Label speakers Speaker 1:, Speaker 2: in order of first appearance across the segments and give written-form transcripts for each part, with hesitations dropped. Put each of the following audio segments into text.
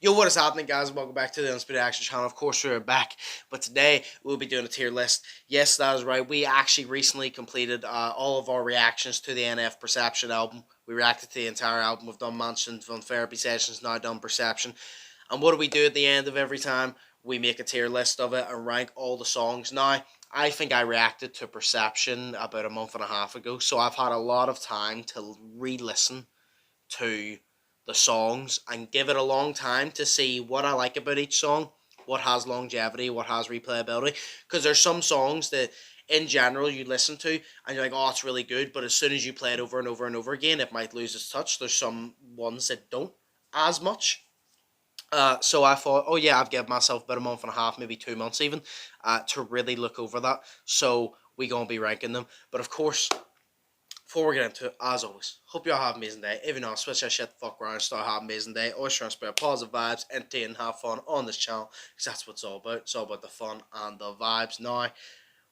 Speaker 1: Yo, what is happening, guys? Welcome back to the Unspeed Action channel. Of course, we're back, but today we'll be doing a tier list. Yes, that is right. We actually recently completed all of our reactions to the NF Perception album. We reacted to the entire album. We've done Mansion, done Therapy Sessions, now done Perception. And what do we do at the end of every time? We make a tier list of it and rank all the songs. Now, I think I reacted to Perception about a month and a half ago, so I've had a lot of time to re-listen to the songs and give it a long time to see what I like about each song, what has longevity, what has replayability. Because there's some songs that, in general, you listen to and you're like, oh, it's really good, but as soon as you play it over and over and over again, it might lose its touch. There's some ones that don't as much. So I thought, oh yeah, I've given myself about a month and a half, maybe 2 months even, to really look over that. So we gonna be ranking them. But of course, before we get into it, as always, hope you all have an amazing day. If you not, switch that shit the fuck around and start having an amazing day. Always trying to spread positive vibes, entertain, and have fun on this channel, because that's what it's all about. It's all about the fun and the vibes. Now,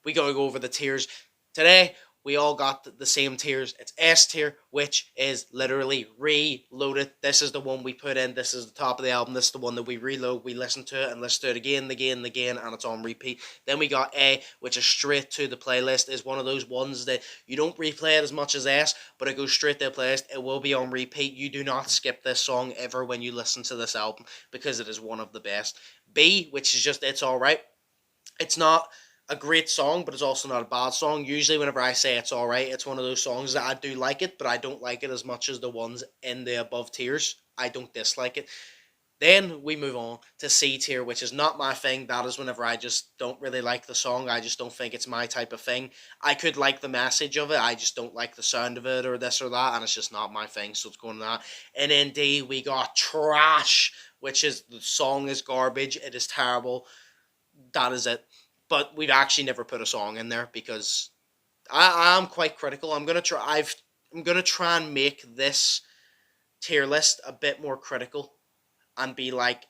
Speaker 1: we gotta go over the tiers. Today, we all got the same tiers. It's S tier, which is literally reloaded. This is the one we put in. This is the top of the album. This is the one that we reload. We listen to it and listen to it again and again and again, and it's on repeat. Then we got A, which is straight to the playlist. Is one of those ones that you don't replay it as much as S, but it goes straight to the playlist. It will be on repeat. You do not skip this song ever when you listen to this album, because it is one of the best. B, which is just, it's alright. It's not a great song, but it's also not a bad song. Usually whenever I say it's alright, it's one of those songs that I do like it, but I don't like it as much as the ones in the above tiers. I don't dislike it. Then we move on to C tier, which is not my thing. That is whenever I just don't really like the song. I just don't think it's my type of thing. I could like the message of it. I just don't like the sound of it or this or that, and it's just not my thing, so it's going to that. And then D, we got Trash, which is, the song is garbage. It is terrible. That is it. But we've actually never put a song in there because I am quite critical. I'm gonna try and make this tier list a bit more critical and be like,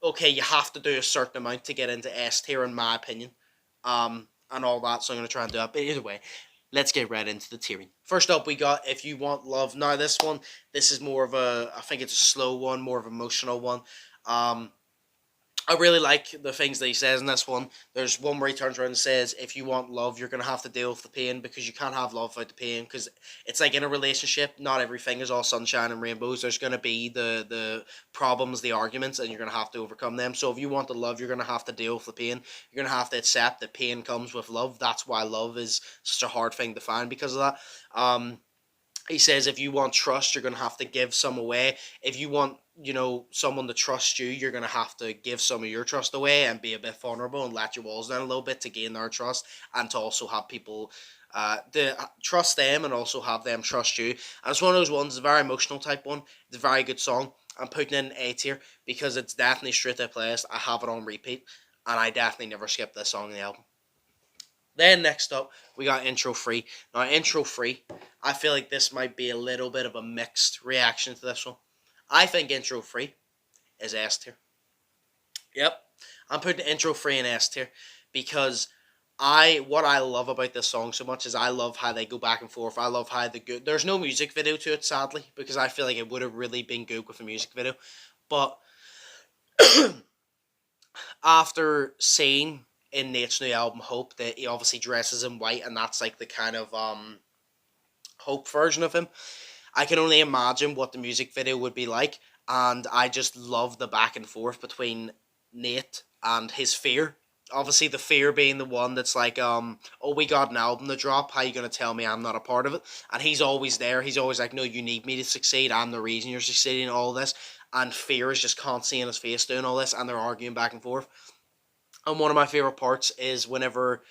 Speaker 1: okay, you have to do a certain amount to get into S tier, in my opinion, and all that. So I'm gonna try and do that. But either way, let's get right into the tiering. First up, we got If You Want Love. Now this is more of a, I think it's a slow one, more of an emotional one. I really like the things that he says in this one. There's one where he turns around and says, if you want love, you're going to have to deal with the pain, because you can't have love without the pain, because it's like in a relationship, not everything is all sunshine and rainbows. There's going to be the problems, the arguments, and you're going to have to overcome them. So if you want the love, you're going to have to deal with the pain. You're going to have to accept that pain comes with love. That's why love is such a hard thing to find, because of that. He says if you want trust, you're going to have to give some away. If you want, someone to trust you, you're going to have to give some of your trust away and be a bit vulnerable and let your walls down a little bit to gain their trust, and to also have people to trust them and also have them trust you. And it's one of those ones, a very emotional type one. It's a very good song. I'm putting it in A tier because it's definitely straight to playlist. I have it on repeat, and I definitely never skip this song in the album. Then next up, we got Intro Free. Now, Intro Free, I feel like this might be a little bit of a mixed reaction to this one. I think Intro Free is S tier. Yep, I'm putting Intro Free in S tier because what I love about this song so much is I love how they go back and forth. I love how there's no music video to it, sadly, because I feel like it would have really been good with a music video. But after seeing in Nate's new album Hope that he obviously dresses in white, and that's like the kind of Hope version of him, I can only imagine what the music video would be like. And I just love the back and forth between Nate and his fear. Obviously the fear being the one that's like, oh, we got an album to drop, how you gonna tell me I'm not a part of it? And he's always there, he's always like, no, you need me to succeed, I'm the reason you're succeeding in all this. And fear is just constantly in his face doing all this, and they're arguing back and forth. And one of my favorite parts is whenever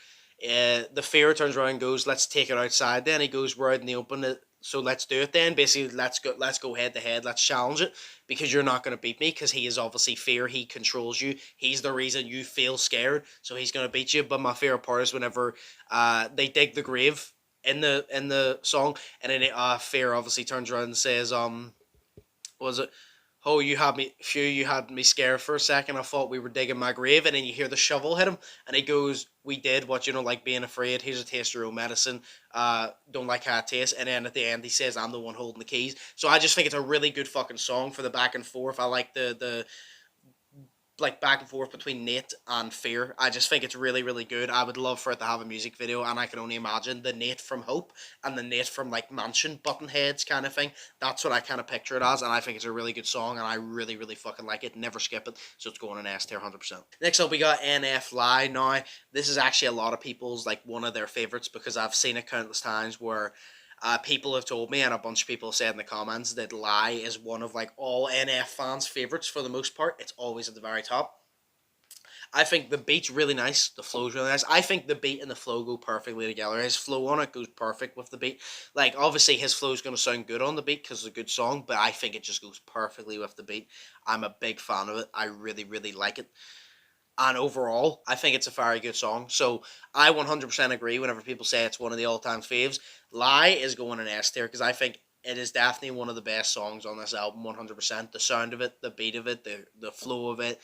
Speaker 1: the fear turns around and goes, let's take it outside. Then he goes, we're out in the open, so let's do it then. Basically, let's go head to head, let's challenge it, because you're not going to beat me, because he is obviously fear, he controls you, he's the reason you feel scared, so he's going to beat you. But my favorite part is whenever they dig the grave in the song, and then fear obviously turns around and says, was it, oh, you had me scared for a second. I thought we were digging my grave. And then you hear the shovel hit him, and he goes, we did what, like being afraid. Here's a taste of your own medicine. Don't like how it tastes. And then at the end, he says, I'm the one holding the keys. So I just think it's a really good fucking song for the back and forth. I like the like back and forth between Nate and Fear. I just think it's really, really good. I would love for it to have a music video, and I can only imagine the Nate from Hope and the Nate from like Mansion Buttonheads kind of thing. That's what I kind of picture it as, and I think it's a really good song, and I really, really fucking like it. Never skip it, so it's going in S tier 100%. Next up, we got NF Lie. Now, this is actually a lot of people's like one of their favorites because I've seen it countless times where people have told me, and a bunch of people have said in the comments that Lie is one of like all NF fans' favorites for the most part. It's always at the very top. I think the beat's really nice. The flow's really nice. I think the beat and the flow go perfectly together. His flow on it goes perfect with the beat. Like, obviously, his flow's going to sound good on the beat because it's a good song, but I think it just goes perfectly with the beat. I'm a big fan of it. I really, really like it. And overall, I think it's a very good song. So I 100% agree whenever people say it's one of the all-time faves. Lie is going in S tier because I think it is definitely one of the best songs on this album, 100%. The sound of it, the beat of it, the flow of it,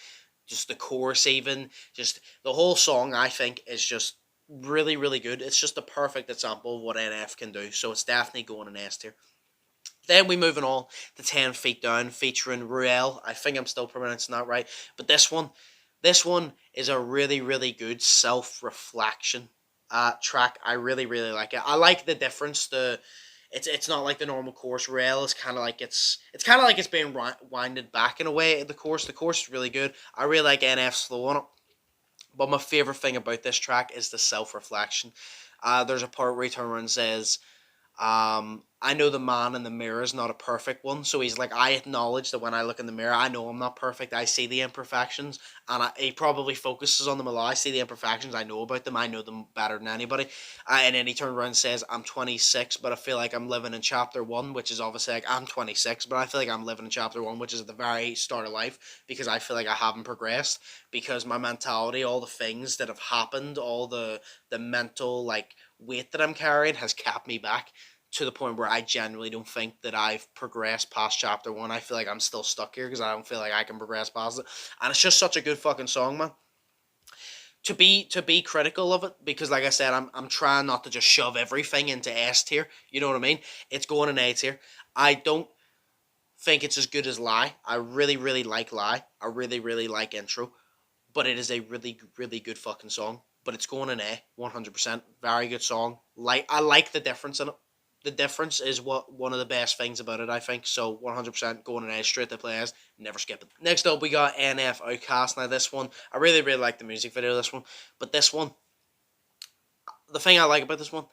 Speaker 1: just the chorus even, just the whole song I think is just really, really good. It's just a perfect example of what NF can do. So it's definitely going in S tier. Then we moving on to 10 Feet Down featuring Ruel. I think I'm still pronouncing that right. But this one is a really, really good self-reflection track. I really, really like it. I like the difference. It's not like the normal chorus. Rail is kind of like it's being winded back in a way. The chorus is really good. I really like NF's flow on it. But my favorite thing about this track is the self-reflection. There's a part where he turns around and says, I know the man in the mirror is not a perfect one, so he's like, I acknowledge that when I look in the mirror, I know I'm not perfect. I see the imperfections, and he probably focuses on them a lot. I see the imperfections. I know about them. I know them better than anybody. And then he turns around and says, I'm 26, but I feel like I'm living in chapter one, which is obviously like I'm 26, but I feel like I'm living in chapter one, which is at the very start of life, because I feel like I haven't progressed because my mentality, all the things that have happened, all the mental like weight that I'm carrying has kept me back to the point where I genuinely don't think that I've progressed past chapter one. I feel like I'm still stuck here because I don't feel like I can progress past it. And it's just such a good fucking song, man. To be critical of it, because like I said, I'm trying not to just shove everything into S tier. You know what I mean? It's going in A tier. I don't think it's as good as Lie. I really, really like Lie. I really, really like Intro. But it is a really, really good fucking song. But it's going in A, 100%. Very good song. I like the difference in it. The difference is what one of the best things about it, I think. So 100% going in A, straight to players, never skip it. Next up, we got NF Outcast. Now this one, I really, really like the music video of this one. But this one, the thing I like about this one,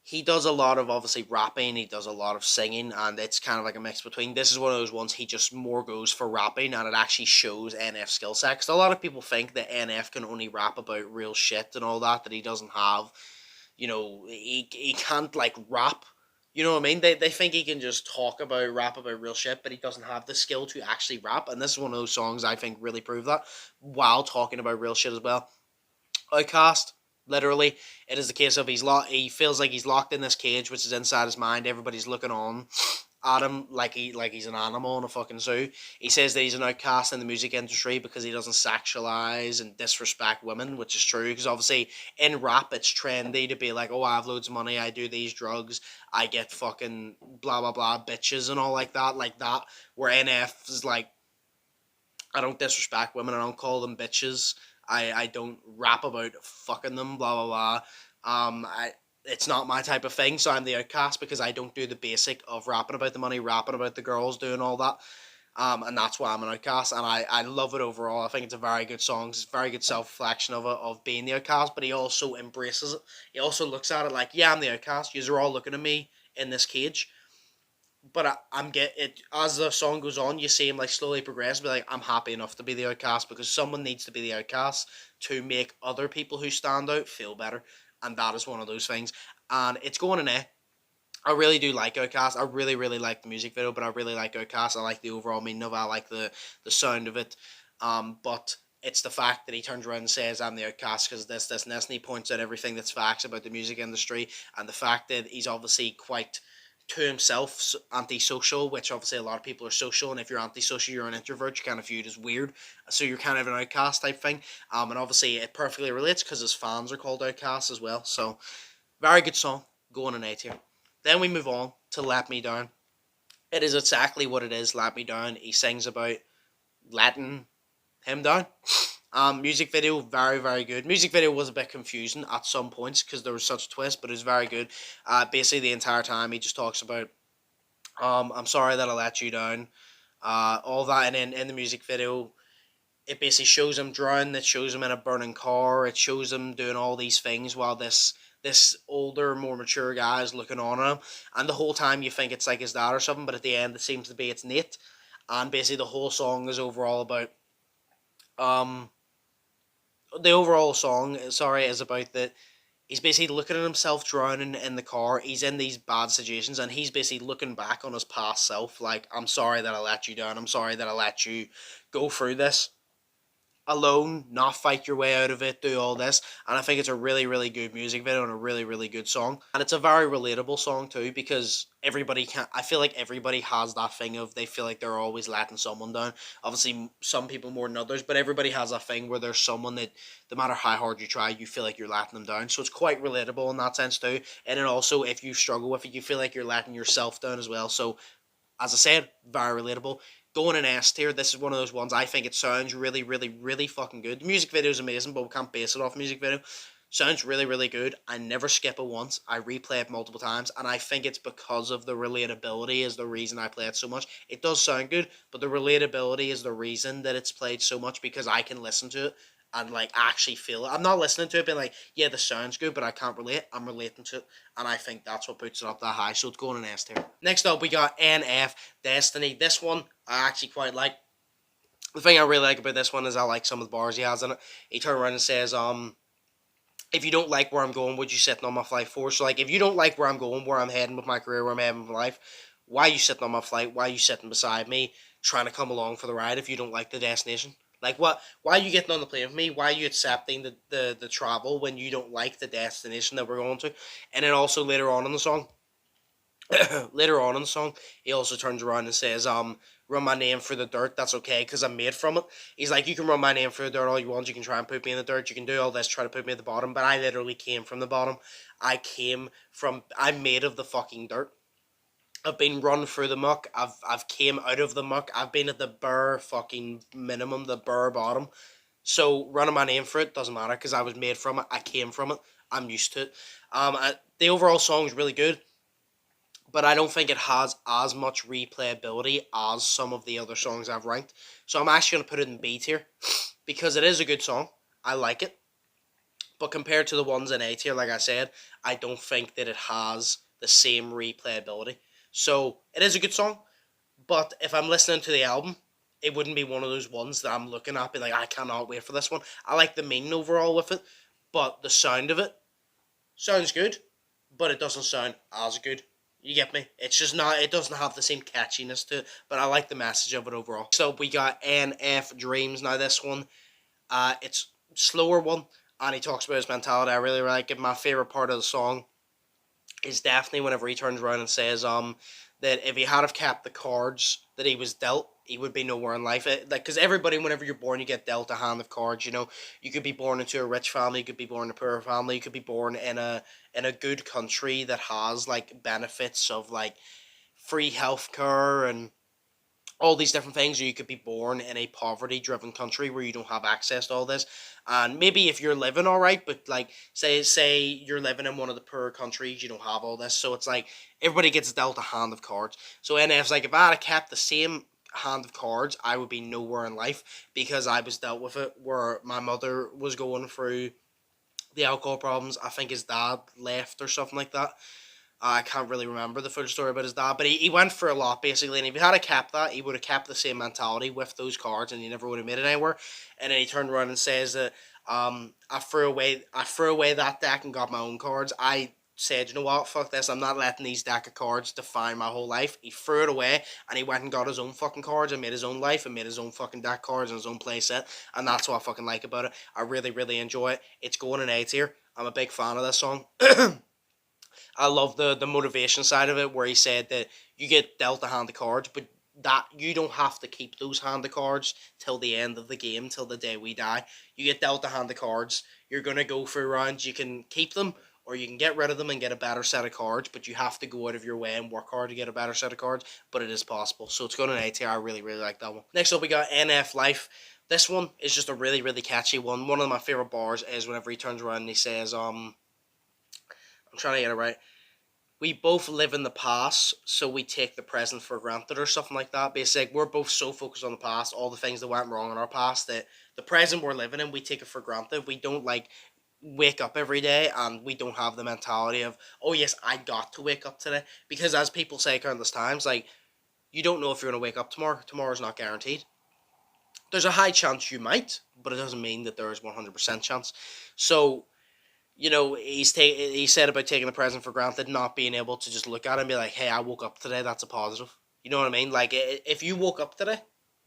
Speaker 1: he does a lot of obviously rapping, he does a lot of singing, and it's kind of like a mix between. This is one of those ones he just more goes for rapping, and it actually shows NF skill set. Because a lot of people think that NF can only rap about real shit and all that he doesn't have. He can't like rap. You know what I mean? They think he can just rap about real shit, but he doesn't have the skill to actually rap. And this is one of those songs I think really prove that while talking about real shit as well. Outcast, literally, it is the case of he feels like he's locked in this cage, which is inside his mind. Everybody's looking on at him like he's an animal in a fucking zoo. He says that he's an outcast in the music industry because he doesn't sexualize and disrespect women, which is true. Because obviously in rap, it's trendy to be like, oh, I have loads of money, I do these drugs, I get fucking blah blah blah bitches and all like that. Where NF is like, I don't disrespect women. I don't call them bitches. I don't rap about fucking them. Blah blah blah. It's not my type of thing. So I'm the outcast because I don't do the basic of rapping about the money, rapping about the girls, doing all that. And that's why I'm an outcast. And I love it overall. I think it's a very good song. It's a very good self reflection of it, of being the outcast. But he also embraces it. He also looks at it like, yeah, I'm the outcast. You are all looking at me in this cage, but I'm get it as the song goes on. You see him like slowly progress. Be like, I'm happy enough to be the outcast because someone needs to be the outcast to make other people who stand out feel better, and that is one of those things. And it's going in A. I really do like Outcast. I really, really like the music video, but I really like Outcast. I like the overall meaning of it. I like the sound of it. But it's the fact that he turns around and says, I'm the outcast because this, and this, and he points out everything that's facts about the music industry, and the fact that he's obviously quite to himself antisocial, which obviously a lot of people are social, and if you're antisocial, you're an introvert, you're kind of viewed as weird, so you're kind of an outcast type thing. And obviously it perfectly relates because his fans are called outcasts as well. So very good song, going in A tier. Then we move on to Let Me Down. It is exactly what it is, Let Me Down. He sings about letting him down. Music video, very, very good. Music video was a bit confusing at some points because there was such a twist, but it was very good. Basically, the entire time he just talks about, I'm sorry that I let you down. All that, and in the music video, it basically shows him drowning. It shows him in a burning car. It shows him doing all these things while this older, more mature guy is looking on at him. And the whole time you think it's like his dad or something, but at the end it seems to be it's Nate. And basically the whole song is overall about um the overall song, sorry, is about that he's basically looking at himself drowning in the car. He's in these bad situations and he's basically looking back on his past self like, I'm sorry that I let you down. I'm sorry that I let you go through this alone, not fight your way out of it, do all this. And I think it's a really, really good music video and a really, really good song. And it's a very relatable song too, because everybody can, I feel like everybody has that thing of they feel like they're always letting someone down. Obviously some people more than others, but everybody has that thing where there's someone that no matter how hard you try, you feel like you're letting them down. So it's quite relatable in that sense too. And then also if you struggle with it, you feel like you're letting yourself down as well. So as I said, very relatable. Going in S tier, this is one of those ones I think it sounds really, really, really fucking good. The music video is amazing, but we can't base it off music video. Sounds really, really good. I never skip it once. I replay it multiple times, and I think it's because of the relatability is the reason I play it so much. It does sound good, but the relatability is the reason that it's played so much because I can listen to it and like actually feel it. I'm not listening to it being like, yeah, this sounds good, but I can't relate. I'm relating to it, and I think that's what puts it up that high. So it's going in S tier. Next up, we got NF Destiny. This one I actually quite like. The thing I really like about this one is I like some of the bars he has in it. He turns around and says, if you don't like where I'm going, would you sitting on my flight for? So like, if you don't like where I'm going, where I'm heading with my career, where I'm heading with my life, why are you sitting on my flight? Why are you sitting beside me, trying to come along for the ride if you don't like the destination? Like what? Why are you getting on the plane with me? Why are you accepting the travel when you don't like the destination that we're going to? And then also later on in the song, later on in the song, he also turns around and says, run my name through the dirt, that's okay, because I'm made from it. He's like, you can run my name through the dirt all you want, you can try and put me in the dirt, you can do all this, try to put me at the bottom, but I literally came from the bottom. I'm made of the fucking dirt. I've been run through the muck, I've came out of the muck, I've been at the bare fucking minimum, the bare bottom. So running my name for it doesn't matter, because I was made from it, I came from it, I'm used to it. The overall song is really good, but I don't think it has as much replayability as some of the other songs I've ranked. So I'm actually going to put it in B tier because it is a good song. I like it. But compared to the ones in A tier, like I said, I don't think that it has the same replayability. So it is a good song, but if I'm listening to the album, it wouldn't be one of those ones that I'm looking at, be like, I cannot wait for this one. I like the meaning overall with it, but the sound of it sounds good, but it doesn't sound as good. You get me? It's just not, it doesn't have the same catchiness to it, but I like the message of it overall. So we got NF Dreams. Now this one, it's slower one, and he talks about his mentality. I really like it. My favourite part of the song is definitely whenever he turns around and says that if he had have kept the cards that he was dealt, he would be nowhere in life. Like, because everybody, whenever you're born, you get dealt a hand of cards. You know, you could be born into a rich family, you could be born in a poor family, you could be born in a good country that has like benefits of like free healthcare and all these different things, or you could be born in a poverty driven country where you don't have access to all this. And maybe if you're living all right, but like say you're living in one of the poorer countries, you don't have all this. So it's like everybody gets dealt a hand of cards. So NF's like, if I had kept the same hand of cards, I would be nowhere in life because I was dealt with it, where my mother was going through the alcohol problems. I think his dad left or something like that. I can't really remember the full story about his dad, but he went for a lot basically. And if he had kept that, he would have kept the same mentality with those cards, and he never would have made it anywhere. And then he turned around and says that I threw away that deck and got my own cards. I said, you know what, fuck this. I'm not letting these deck of cards define my whole life. He threw it away and he went and got his own fucking cards and made his own life and made his own fucking deck cards and his own play set. And that's what I fucking like about it. I really, really enjoy it. It's going in A tier. I'm a big fan of this song. I love the motivation side of it, where he said that you get dealt a hand of cards, but that you don't have to keep those hand of cards till the end of the game, till the day we die. You get dealt a hand of cards. You're gonna go through rounds. You can keep them, or you can get rid of them and get a better set of cards. But you have to go out of your way and work hard to get a better set of cards. But it is possible, so it's going to an A tier. I really, really like that one. Next up, we got NF Life. This one is just a really, really catchy one. One of my favorite bars is whenever he turns around and he says, I'm trying to get it right. We both live in the past, so we take the present for granted, or something like that. Basically, we're both so focused on the past, all the things that went wrong in our past, that the present we're living in, we take it for granted. We don't like wake up every day, and we don't have the mentality of, oh yes, I got to wake up today. Because as people say countless times, like, you don't know if you're gonna wake up tomorrow. Tomorrow's not guaranteed. There's a high chance you might, but it doesn't mean that there is 100% chance. So, he said about taking the present for granted, not being able to just look at it and be like, hey, I woke up today, that's a positive. You know what I mean? Like, if you woke up today,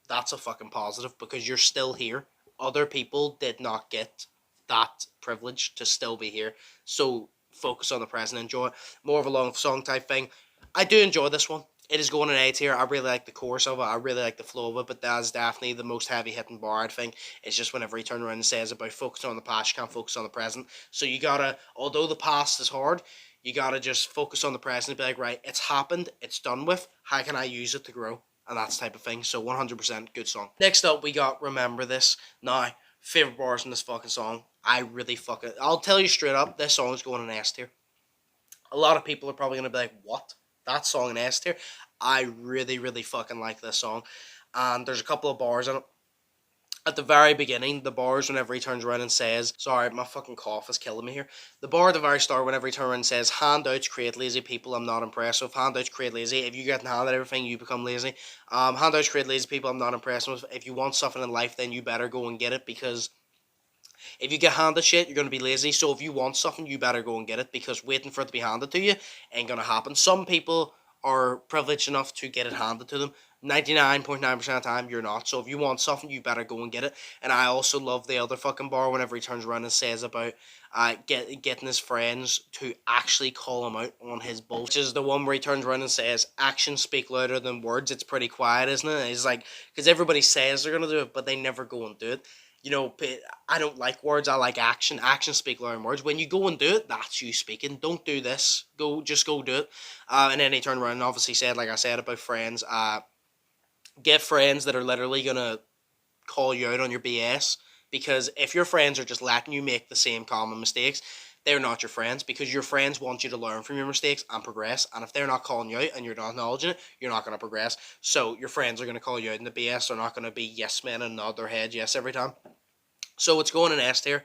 Speaker 1: that's a fucking positive, because you're still here. Other people did not get that privilege to still be here. So focus on the present, enjoy it. More of a long song type thing. I do enjoy this one. It is going in A tier. I really like the chorus of it. I really like the flow of it, but that is definitely the most heavy hitting bar, I think. It's just whenever he turns around and says about focusing on the past, you can't focus on the present. So you gotta, although the past is hard, you gotta just focus on the present and be like, right, it's happened, it's done with. How can I use it to grow? And that's the type of thing. So 100% good song. Next up, we got Remember This. Now, favorite bars in this fucking song. I really fucking, I'll tell you straight up, this song is going in S tier. A lot of people are probably gonna be like, what? That song in S tier? I really, really fucking like this song. And there's a couple of bars in it. At the very beginning, the bars whenever he turns around and says, sorry, my fucking cough is killing me here. The bar at the very start, whenever he turns around and says, handouts create lazy people, I'm not impressed. So if handouts create lazy, if you get handed everything, you become lazy. Handouts create lazy people, I'm not impressed with. If you want something in life, then you better go and get it, because if you get handed shit, you're going to be lazy. So if you want something, you better go and get it, because waiting for it to be handed to you ain't going to happen. Some people are privileged enough to get it handed to them. 99.9% of the time, you're not. So if you want something, you better go and get it. And I also love the other fucking bar whenever he turns around and says about getting his friends to actually call him out on his bullshit. Which is the one where he turns around and says, actions speak louder than words. It's pretty quiet, isn't it? It's like, because everybody says they're going to do it, but they never go and do it. I don't like words. I like action. Actions speak louder than words. When you go and do it, that's you speaking. Don't do this. Just go do it. And then he turned around and obviously said, like I said about friends, get friends that are literally gonna call you out on your BS. Because if your friends are just letting you make the same common mistakes, they're not your friends, because your friends want you to learn from your mistakes and progress. And if they're not calling you out and you're not acknowledging it, you're not going to progress. So your friends are going to call you out in the BS. They're not going to be yes men and nod their head yes every time. So it's going in S tier.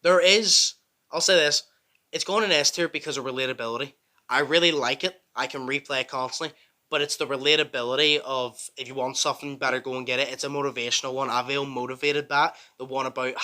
Speaker 1: There is, I'll say this, it's going in S tier because of relatability. I really like it. I can replay it constantly. But it's the relatability of, if you want something, better go and get it. It's a motivational one. I feel motivated by it. The one about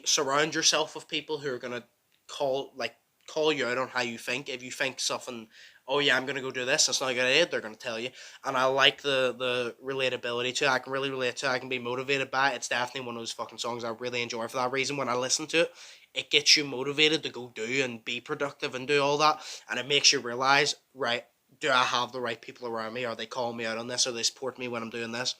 Speaker 1: surround yourself with people who are gonna call you out on how you think. If you think something, oh yeah, I'm gonna go do this, that's not a good idea, they're gonna tell you. And I like the relatability to it. I can really relate to it. I can be motivated by it. It's definitely one of those fucking songs I really enjoy for that reason. When I listen to it, it gets you motivated to go do and be productive and do all that, and it makes you realize, right, do I have the right people around me? Are they calling me out on this? Are they supporting me when I'm doing this?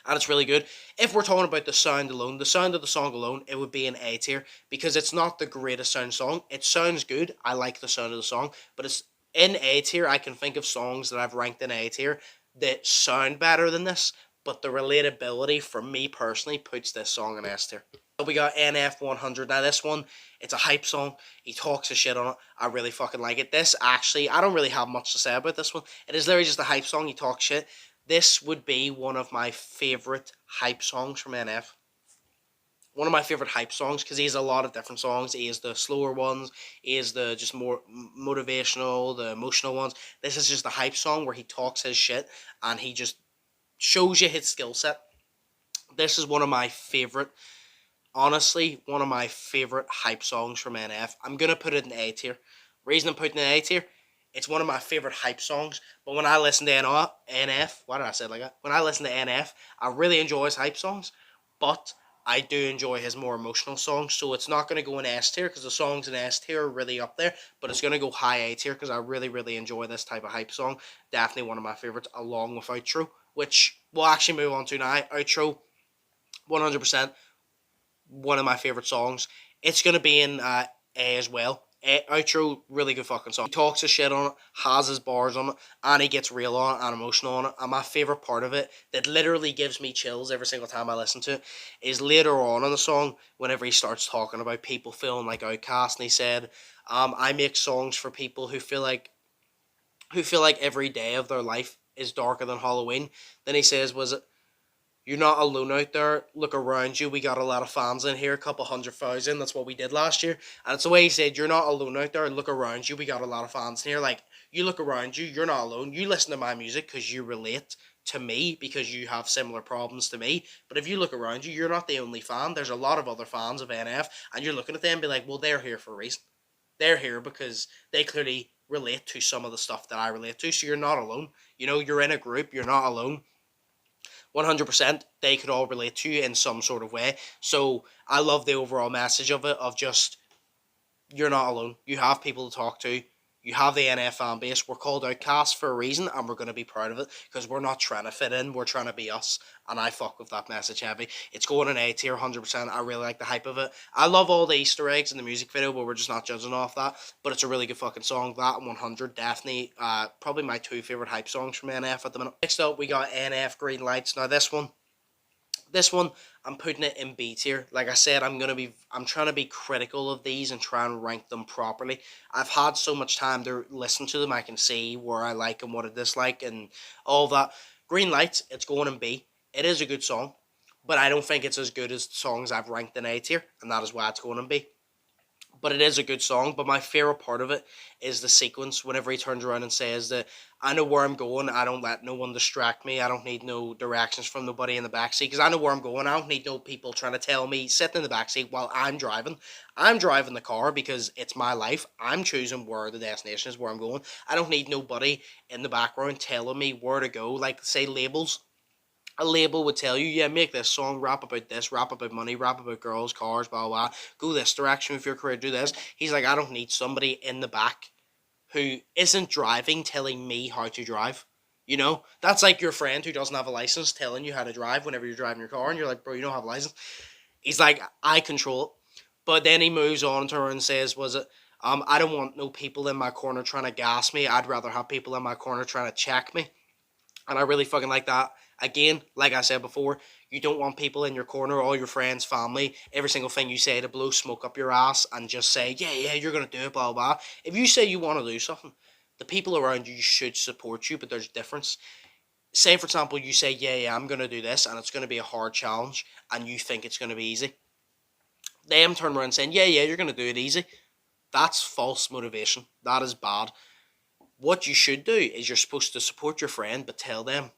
Speaker 1: And it's really good. If we're talking about the sound alone, the sound of the song alone, it would be an A tier, because it's not the greatest sound song. It sounds good. I like the sound of the song, but it's in A tier. I can think of songs that I've ranked in A tier that sound better than this, but the relatability for me personally puts this song in S tier. We got NF 100. Now this one, it's a hype song. He talks his shit on it. I really fucking like it. This actually, I don't really have much to say about this one. It is literally just a hype song. He talks shit. This would be one of my favorite hype songs from NF. One of my favorite hype songs, because he has a lot of different songs. He has the slower ones. He has the just more motivational, the emotional ones. This is just a hype song where he talks his shit and he just shows you his skill set. This is one of my favorite, honestly, one of my favorite hype songs from NF. I'm gonna put it in A tier. Reason I'm putting it in A tier, it's one of my favorite hype songs. But when I listen to NF, why did I say it like that? When I listen to NF, I really enjoy his hype songs, but I do enjoy his more emotional songs. So it's not gonna go in S tier because the songs in S tier are really up there, but it's gonna go high A tier because I really, really enjoy this type of hype song. Definitely one of my favorites, along with Outro, which we'll actually move on to now. Outro, 100%. One of my favorite songs. It's gonna be in A as well. Outro, really good fucking song. He talks his shit on it, has his bars on it, and he gets real on it and emotional on it. And my favourite part of it, that literally gives me chills every single time I listen to it, is later on in the song, whenever he starts talking about people feeling like outcasts, and he said, I make songs for people who feel like every day of their life is darker than Halloween. Then he says, was it, you're not alone out there. Look around you. We got a lot of fans in here, a couple 100,000. That's what we did last year. And it's the way he said, you're not alone out there. Look around you. We got a lot of fans in here. Like, you look around you. You're not alone. You listen to my music because you relate to me, because you have similar problems to me. But if you look around you, you're not the only fan. There's a lot of other fans of NF. And you're looking at them and be like, well, they're here for a reason. They're here because they clearly relate to some of the stuff that I relate to. So you're not alone. You know, you're in a group. You're not alone. 100% they could all relate to you in some sort of way. So I love the overall message of it, of just, you're not alone. You have people to talk to. You have the NF fan base. We're called outcasts for a reason, and we're going to be proud of it, because we're not trying to fit in. We're trying to be us, and I fuck with that message heavy. It's going in A tier, 100%. I really like the hype of it. I love all the Easter eggs in the music video, but we're just not judging off that. But it's a really good fucking song. That and 100, definitely, probably my two favorite hype songs from NF at the minute. Next up, we got NF Green Lights. Now this one, I'm putting it in B tier. Like I said, I'm trying to be critical of these and try and rank them properly. I've had so much time to listen to them, I can see where I like and what I dislike and all that. Green Lights, it's going in B. It is a good song, but I don't think it's as good as songs I've ranked in A tier, and that is why it's going in B. But it is a good song. But my favorite part of it is the sequence whenever he turns around and says that, I know where I'm going. I don't let no one distract me. I don't need no directions from nobody in the backseat, because I know where I'm going. I don't need no people trying to tell me, sitting in the backseat while I'm driving. I'm driving the car because it's my life. I'm choosing where the destination is, where I'm going. I don't need nobody in the background telling me where to go. Like, say, labels. A label would tell you, yeah, make this song, rap about this, rap about money, rap about girls, cars, blah, blah, blah. Go this direction with your career, do this. He's like, I don't need somebody in the back who isn't driving telling me how to drive. You know? That's like your friend who doesn't have a license telling you how to drive whenever you're driving your car, and you're like, bro, you don't have a license. He's like, I control it. But then he moves on to her and says, was it, I don't want no people in my corner trying to gas me. I'd rather have people in my corner trying to check me. And I really fucking like that. Again, like I said before, you don't want people in your corner, all your friends, family, every single thing you say to blow smoke up your ass and just say, yeah, yeah, you're going to do it, blah, blah. If you say you want to do something, the people around you should support you, but there's a difference. Say, for example, you say, yeah, yeah, I'm going to do this, and it's going to be a hard challenge, and you think it's going to be easy. Them turn around saying, yeah, yeah, you're going to do it easy. That's false motivation. That is bad. What you should do is you're supposed to support your friend, but tell them,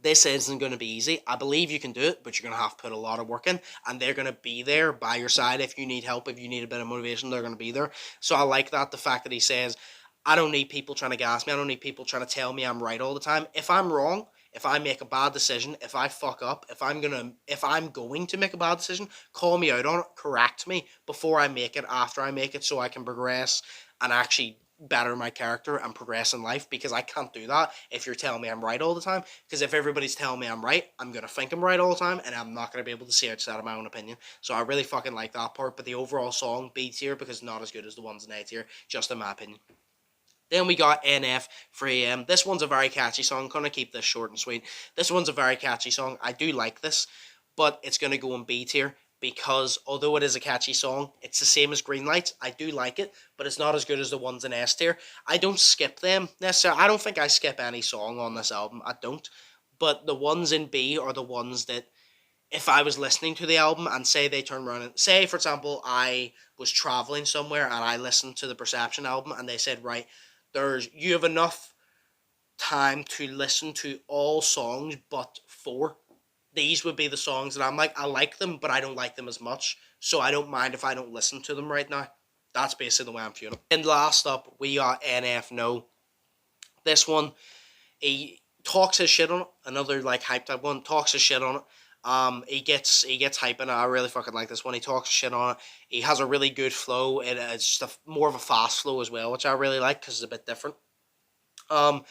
Speaker 1: this isn't going to be easy. I believe you can do it, but you're going to have to put a lot of work in, and they're going to be there by your side if you need help, if you need a bit of motivation, they're going to be there. So I like that, the fact that he says, I don't need people trying to gas me. I don't need people trying to tell me I'm right all the time. If I'm wrong, if I make a bad decision, if I fuck up, if I'm going to make a bad decision, call me out on it, correct me before I make it, after I make it, so I can progress and actually better my character and progress in life, because I can't do that if you're telling me I'm right all the time. Because if everybody's telling me I'm right, I'm going to think I'm right all the time, and I'm not going to be able to see outside of my own opinion. So I really fucking like that part. But the overall song, B tier, because not as good as the ones in A tier, just in my opinion. Then we got NF for AM. This one's a very catchy song. I'm going to keep this short and sweet. This one's a very catchy song. I do like this, but it's going to go in B tier, because although it is a catchy song, it's the same as Green Lights. I do like it, but it's not as good as the ones in S tier. I don't skip them necessarily. I don't think I skip any song on this album. I don't. But the ones in B are the ones that, if I was listening to the album and say they turn around and say, for example, I was traveling somewhere and I listened to the Perception album and they said, right, you have enough time to listen to all songs but four. These would be the songs that I'm like, I like them, but I don't like them as much. So I don't mind if I don't listen to them right now. That's basically the way I'm feeling. And last up, we got NF No. This one, he talks his shit on it. Another like hyped up one, talks his shit on it. He gets hype, and I really fucking like this one. He talks shit on it. He has a really good flow, and it's just more of a fast flow as well, which I really like because it's a bit different. Um,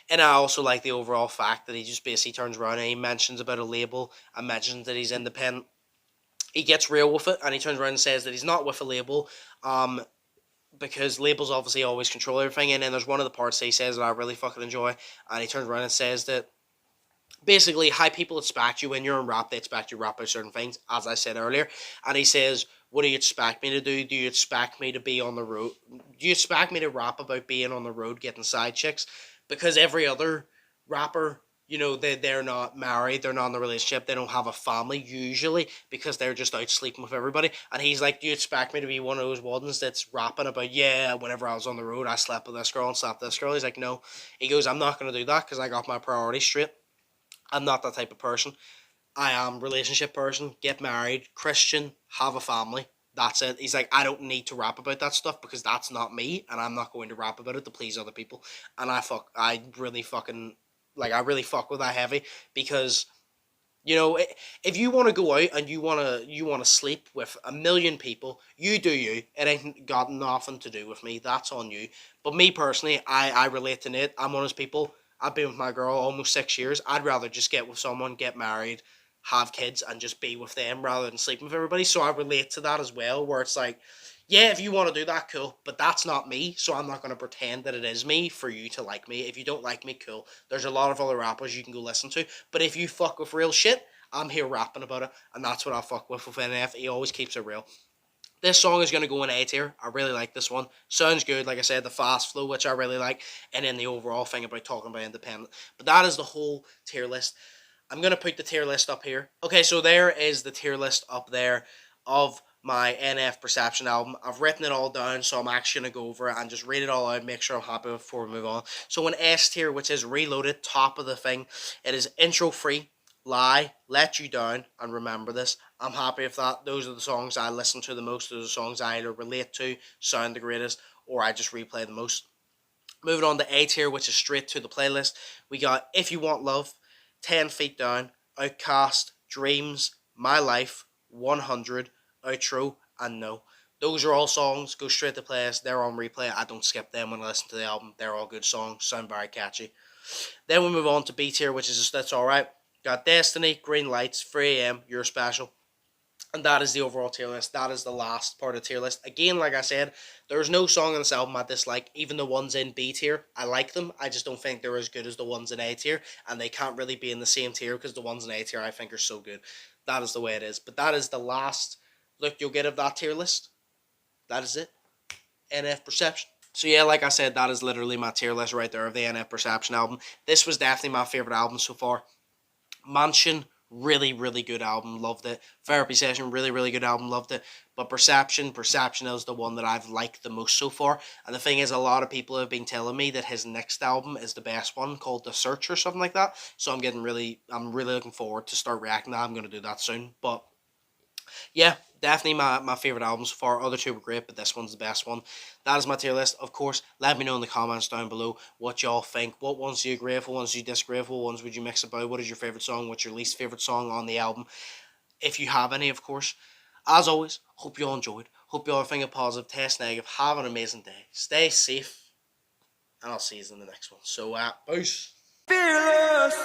Speaker 1: and I also like the overall fact that he just basically turns around and he mentions about a label and mentions that he's independent. He gets real with it, and he turns around and says that he's not with a label. Um, because labels obviously always control everything. And then there's one of the parts that he says that I really fucking enjoy, and he turns around and says that basically how people expect you when you're in rap, they expect you to rap about certain things, as I said earlier. And he says, what do you expect me to do? Do you expect me to be on the road? Do you expect me to rap about being on the road getting side chicks? Because every other rapper, they're not married, they're not in a relationship, they don't have a family usually because they're just out sleeping with everybody. And he's like, do you expect me to be one of those ones that's rapping about, yeah, whenever I was on the road, I slept with this girl and slapped this girl? He's like, no. He goes, I'm not going to do that because I got my priorities straight. I'm not that type of person. I am relationship person, get married, Christian, have a family. That's it. He's like, I don't need to rap about that stuff because that's not me, and I'm not going to rap about it to please other people. And I really fucking, I really fuck with that heavy because, if you want to go out and you want to sleep with a million people, you do you. It ain't got nothing to do with me. That's on you. But me personally, I relate to Nate. I'm one of those people. I've been with my girl almost 6 years. I'd rather just get with someone, get married, have kids, and just be with them rather than sleeping with everybody. So I relate to that as well, where it's like, yeah, if you want to do that, cool, but that's not me, so I'm not going to pretend that it is me for you to like me. If you don't like me, cool. There's a lot of other rappers you can go listen to, but if you fuck with real shit, I'm here rapping about it, and that's what I fuck with NF. He always keeps it real. This song is going to go in A tier. I really like this one. Sounds good, like I said, the fast flow, which I really like, and then the overall thing about talking about independent. But that is the whole tier list. I'm going to put the tier list up here. Okay, so there is the tier list up there of my NF Perception album. I've written it all down, so I'm actually going to go over it and just read it all out, make sure I'm happy before we move on. So in S tier, which is Reloaded, top of the thing, it is intro free. Lie, Let You Down, and Remember This. I'm happy with that. Those are the songs I listen to the most. Those are the songs I either relate to, sound the greatest, or I just replay the most. Moving on to A tier, which is straight to the playlist. We got If You Want Love, 10 Feet Down, Outcast, Dreams, My Life, 100, Outro, and No. Those are all songs, go straight to playlist. They're on replay. I don't skip them when I listen to the album. They're all good songs, sound very catchy. Then we move on to B tier, which is just That's Alright. Got Destiny, Green Lights, 3 AM, You're Special. And that is the overall tier list. That is the last part of the tier list. Again, like I said, there's no song on this album I dislike. Even the ones in B tier, I like them. I just don't think they're as good as the ones in A tier. And they can't really be in the same tier because the ones in A tier I think are so good. That is the way it is. But that is the last look you'll get of that tier list. That is it. NF Perception. So yeah, like I said, that is literally my tier list right there of the NF Perception album. This was definitely my favourite album so far. Mansion, really, really good album, loved it. Therapy Session, really, really good album, loved it. But Perception is the one that I've liked the most so far. And the thing is, a lot of people have been telling me that his next album is the best one, called The Search or something like that. So I'm really looking forward to start reacting to that. I'm going to do that soon. But yeah, definitely my favourite album so far. Other two were great, but this one's the best one. That is my tier list. Of course, let me know in the comments down below what y'all think. What ones do you agree with? What ones do you disagree with? What ones would you mix about? What is your favourite song? What's your least favourite song on the album? If you have any, of course. As always, hope you all enjoyed. Hope you all are thinking positive, test negative. Have an amazing day. Stay safe. And I'll see you in the next one. So, peace. Fearless.